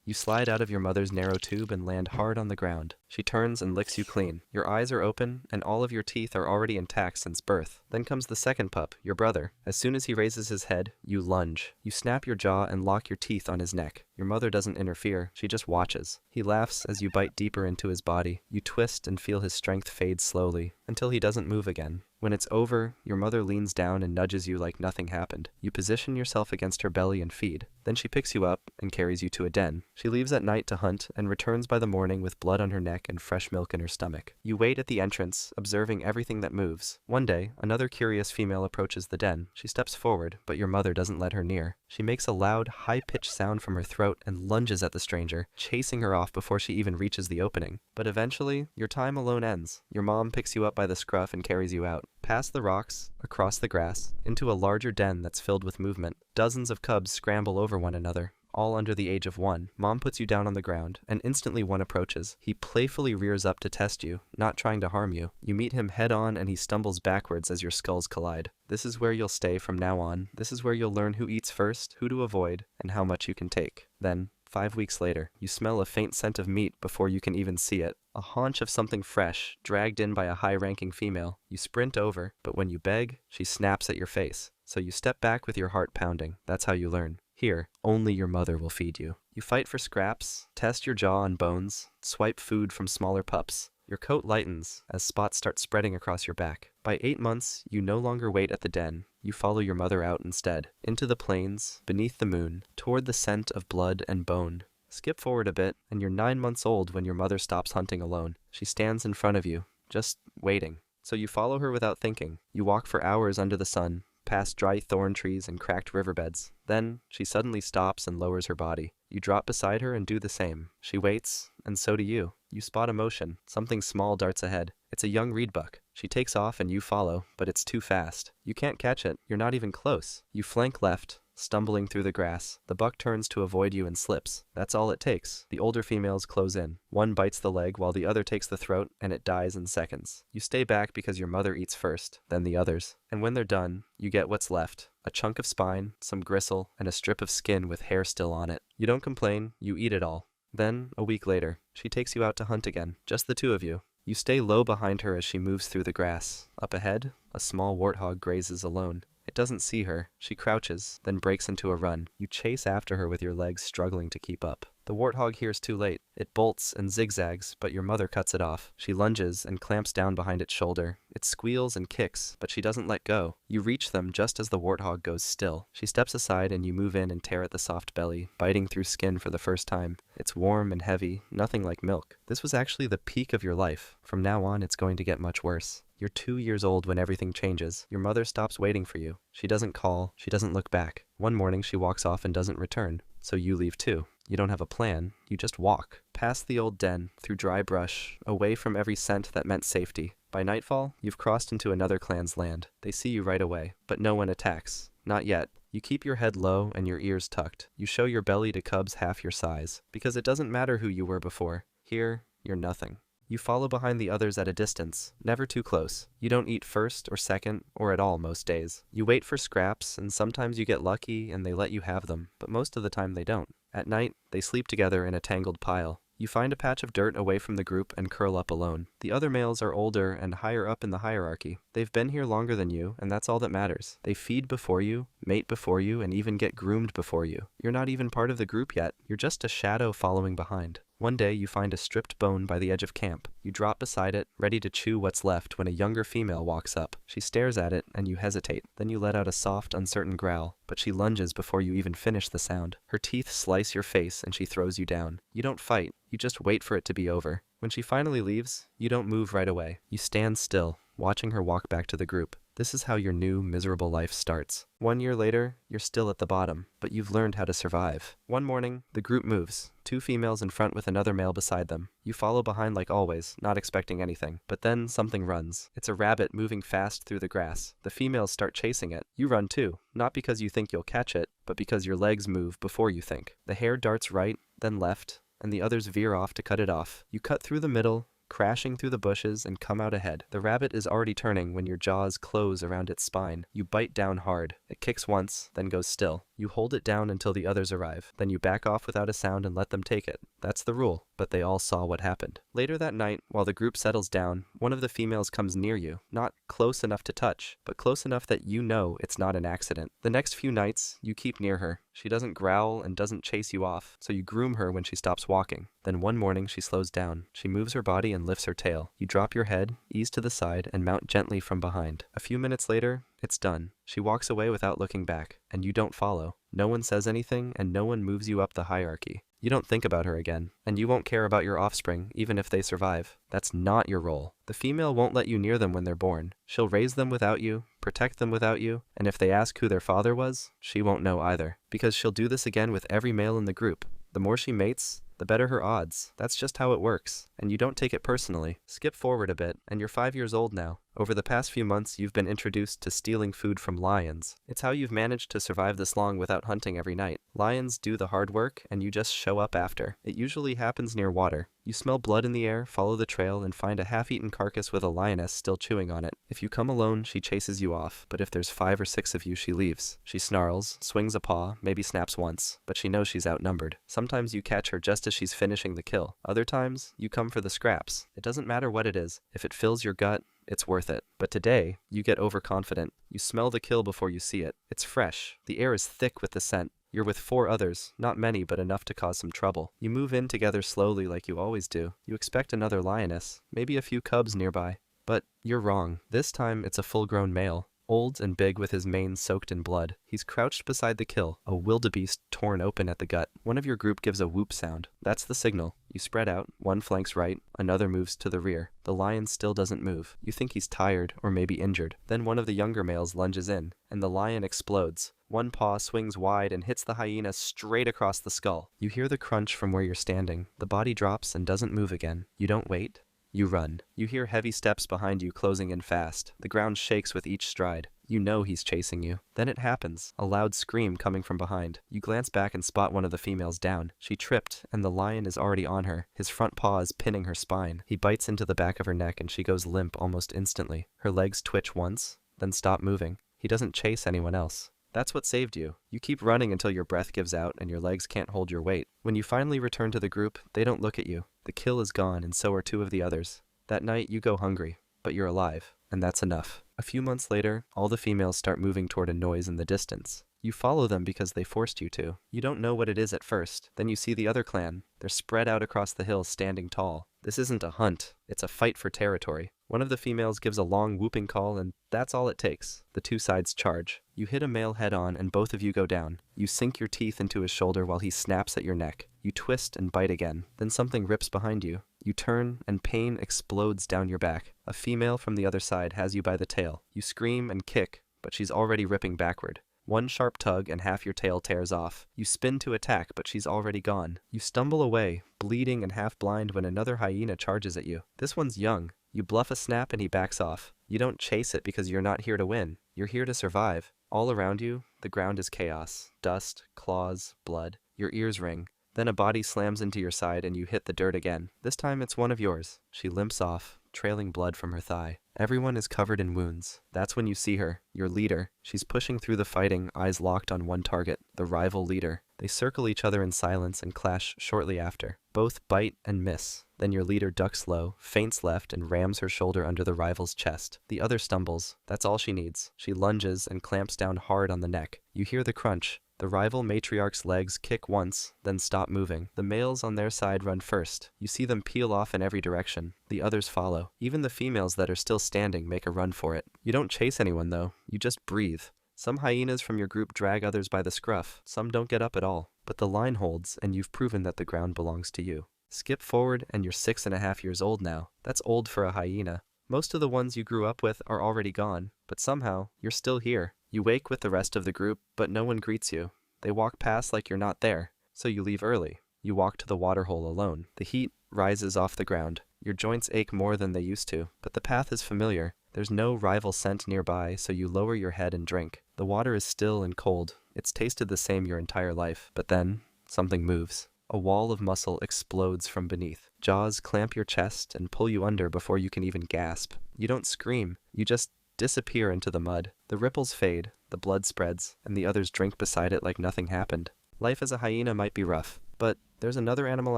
You slide out of your mother's narrow tube and land hard on the ground. She turns and licks you clean. Your eyes are open, and all of your teeth are already intact since birth. Then comes the second pup, your brother. As soon as he raises his head, you lunge. You snap your jaw and lock your teeth on his neck. Your mother doesn't interfere, she just watches. He laughs as you bite deeper into his body. You twist and feel his strength fade slowly, until he doesn't move again. When it's over, your mother leans down and nudges you like nothing happened. You position yourself against her belly and feed. Then she picks you up and carries you to a den. She leaves at night to hunt and returns by the morning with blood on her neck and fresh milk in her stomach. You wait at the entrance, observing everything that moves. One day, another curious female approaches the den. She steps forward, but your mother doesn't let her near. She makes a loud, high-pitched sound from her throat and lunges at the stranger, chasing her off before she even reaches the opening. But eventually, your time alone ends. Your mom picks you up by the scruff and carries you out. Past the rocks, across the grass, into a larger den that's filled with movement. Dozens of cubs scramble over one another, all under the age of 1. Mom puts you down on the ground, and instantly one approaches. He playfully rears up to test you, not trying to harm you. You meet him head-on and he stumbles backwards as your skulls collide. This is where you'll stay from now on. This is where you'll learn who eats first, who to avoid, and how much you can take. Then, 5 weeks later, you smell a faint scent of meat before you can even see it. A haunch of something fresh, dragged in by a high-ranking female. You sprint over, but when you beg, she snaps at your face. So you step back with your heart pounding. That's how you learn. Here, only your mother will feed you. You fight for scraps, test your jaw on bones, swipe food from smaller pups. Your coat lightens as spots start spreading across your back. By 8 months, you no longer wait at the den. You follow your mother out instead. Into the plains, beneath the moon, toward the scent of blood and bone. Skip forward a bit, and you're 9 months old when your mother stops hunting alone. She stands in front of you, just waiting. So you follow her without thinking. You walk for hours under the sun, past dry thorn trees and cracked riverbeds. Then, she suddenly stops and lowers her body. You drop beside her and do the same. She waits, and so do you. You spot a motion. Something small darts ahead. It's a young reedbuck. She takes off and you follow, but it's too fast. You can't catch it. You're not even close. You flank left, stumbling through the grass. The buck turns to avoid you and slips. That's all it takes. The older females close in. One bites the leg while the other takes the throat, and it dies in seconds. You stay back because your mother eats first, then the others. And when they're done, you get what's left. A chunk of spine, some gristle, and a strip of skin with hair still on it. You don't complain, you eat it all. Then, a week later, she takes you out to hunt again. Just the two of you. You stay low behind her as she moves through the grass. Up ahead, a small warthog grazes alone. It doesn't see her. She crouches, then breaks into a run. You chase after her with your legs struggling to keep up. The warthog hears too late. It bolts and zigzags, but your mother cuts it off. She lunges and clamps down behind its shoulder. It squeals and kicks, but she doesn't let go. You reach them just as the warthog goes still. She steps aside and you move in and tear at the soft belly, biting through skin for the first time. It's warm and heavy, nothing like milk. This was actually the peak of your life. From now on, it's going to get much worse. You're 2 years old when everything changes. Your mother stops waiting for you. She doesn't call. She doesn't look back. One morning, she walks off and doesn't return. So you leave too. You don't have a plan. You just walk. Past the old den, through dry brush, away from every scent that meant safety. By nightfall, you've crossed into another clan's land. They see you right away, but no one attacks. Not yet. You keep your head low and your ears tucked. You show your belly to cubs half your size. Because it doesn't matter who you were before. Here, you're nothing. You follow behind the others at a distance, never too close. You don't eat first or second or at all most days. You wait for scraps, and sometimes you get lucky and they let you have them, but most of the time they don't. At night, they sleep together in a tangled pile. You find a patch of dirt away from the group and curl up alone. The other males are older and higher up in the hierarchy. They've been here longer than you, and that's all that matters. They feed before you, mate before you, and even get groomed before you. You're not even part of the group yet. You're just a shadow following behind. One day, you find a stripped bone by the edge of camp. You drop beside it, ready to chew what's left when a younger female walks up. She stares at it, and you hesitate. Then you let out a soft, uncertain growl, but she lunges before you even finish the sound. Her teeth slice your face, and she throws you down. You don't fight. You just wait for it to be over. When she finally leaves, you don't move right away. You stand still, watching her walk back to the group. This is how your new, miserable life starts. 1 year later, you're still at the bottom, but you've learned how to survive. One morning, the group moves. 2 females in front with another male beside them. You follow behind like always, not expecting anything. But then something runs. It's a rabbit moving fast through the grass. The females start chasing it. You run too, not because you think you'll catch it, but because your legs move before you think. The hare darts right, then left, and the others veer off to cut it off. You cut through the middle, crashing through the bushes, and come out ahead. The rabbit is already turning when your jaws close around its spine. You bite down hard. It kicks once, then goes still. You hold it down until the others arrive, then you back off without a sound and let them take it. That's the rule, but they all saw what happened. Later that night, while the group settles down, one of the females comes near you, not close enough to touch, but close enough that you know it's not an accident. The next few nights, you keep near her. She doesn't growl and doesn't chase you off, so you groom her when she stops walking. Then one morning, she slows down. She moves her body and lifts her tail. You drop your head, ease to the side, and mount gently from behind. A few minutes later, it's done. She walks away without looking back, and you don't follow. No one says anything, and no one moves you up the hierarchy. You don't think about her again, and you won't care about your offspring, even if they survive. That's not your role. The female won't let you near them when they're born. She'll raise them without you, protect them without you, and if they ask who their father was, she won't know either. Because she'll do this again with every male in the group. The more she mates, the better her odds. That's just how it works, and you don't take it personally. Skip forward a bit, and you're 5 years old now. Over the past few months, you've been introduced to stealing food from lions. It's how you've managed to survive this long without hunting every night. Lions do the hard work, and you just show up after. It usually happens near water. You smell blood in the air, follow the trail, and find a half-eaten carcass with a lioness still chewing on it. If you come alone, she chases you off, but if there's 5 or 6 of you, she leaves. She snarls, swings a paw, maybe snaps once, but she knows she's outnumbered. Sometimes you catch her just as she's finishing the kill. Other times, you come for the scraps. It doesn't matter what it is. If it fills your gut, it's worth it. But today, you get overconfident. You smell the kill before you see it. It's fresh. The air is thick with the scent. You're with 4 others, not many but enough to cause some trouble. You move in together slowly like you always do. You expect another lioness, maybe a few cubs nearby. But you're wrong. This time it's a full-grown male. Old and big with his mane soaked in blood. He's crouched beside the kill, a wildebeest torn open at the gut. One of your group gives a whoop sound. That's the signal. You spread out, one flanks right, another moves to the rear. The lion still doesn't move. You think he's tired or maybe injured. Then one of the younger males lunges in, and the lion explodes. One paw swings wide and hits the hyena straight across the skull. You hear the crunch from where you're standing. The body drops and doesn't move again. You don't wait. You run. You hear heavy steps behind you closing in fast. The ground shakes with each stride. You know he's chasing you. Then it happens, a loud scream coming from behind. You glance back and spot one of the females down. She tripped, and the lion is already on her. His front paw is pinning her spine. He bites into the back of her neck and she goes limp almost instantly. Her legs twitch once, then stop moving. He doesn't chase anyone else. That's what saved you. You keep running until your breath gives out and your legs can't hold your weight. When you finally return to the group, they don't look at you. The kill is gone and so are 2 of the others. That night you go hungry, but you're alive, and that's enough. A few months later, all the females start moving toward a noise in the distance. You follow them because they forced you to. You don't know what it is at first. Then you see the other clan. They're spread out across the hills standing tall. This isn't a hunt. It's a fight for territory. One of the females gives a long whooping call and that's all it takes. The 2 sides charge. You hit a male head on and both of you go down. You sink your teeth into his shoulder while he snaps at your neck. You twist and bite again. Then something rips behind you. You turn and pain explodes down your back. A female from the other side has you by the tail. You scream and kick, but she's already ripping backward. One sharp tug and half your tail tears off. You spin to attack, but she's already gone. You stumble away, bleeding and half blind when another hyena charges at you. This one's young. You bluff a snap and he backs off. You don't chase it because you're not here to win. You're here to survive. All around you, the ground is chaos. Dust, claws, blood. Your ears ring. Then a body slams into your side and you hit the dirt again. This time it's one of yours. She limps off, trailing blood from her thigh. Everyone is covered in wounds. That's when you see her, your leader. She's pushing through the fighting, eyes locked on one target, the rival leader. They circle each other in silence and clash shortly after. Both bite and miss. Then your leader ducks low, feints left, and rams her shoulder under the rival's chest. The other stumbles. That's all she needs. She lunges and clamps down hard on the neck. You hear the crunch. The rival matriarch's legs kick once, then stop moving. The males on their side run first. You see them peel off in every direction. The others follow. Even the females that are still standing make a run for it. You don't chase anyone though. You just breathe. Some hyenas from your group drag others by the scruff. Some don't get up at all. But the line holds, and you've proven that the ground belongs to you. Skip forward, and you're 6.5 years old now. That's old for a hyena. Most of the ones you grew up with are already gone, but somehow, you're still here. You wake with the rest of the group, but no one greets you. They walk past like you're not there, so you leave early. You walk to the waterhole alone. The heat rises off the ground. Your joints ache more than they used to, but the path is familiar. There's no rival scent nearby, so you lower your head and drink. The water is still and cold. It's tasted the same your entire life, but then, something moves. A wall of muscle explodes from beneath. Jaws clamp your chest and pull you under before you can even gasp. You don't scream. You just disappear into the mud. The The ripples fade, the blood spreads, and the others drink beside it like nothing happened. Life as a hyena might be rough, but there's another animal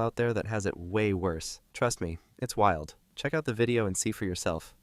out there that has it way worse. Trust me, it's wild. Check out the video and see for yourself.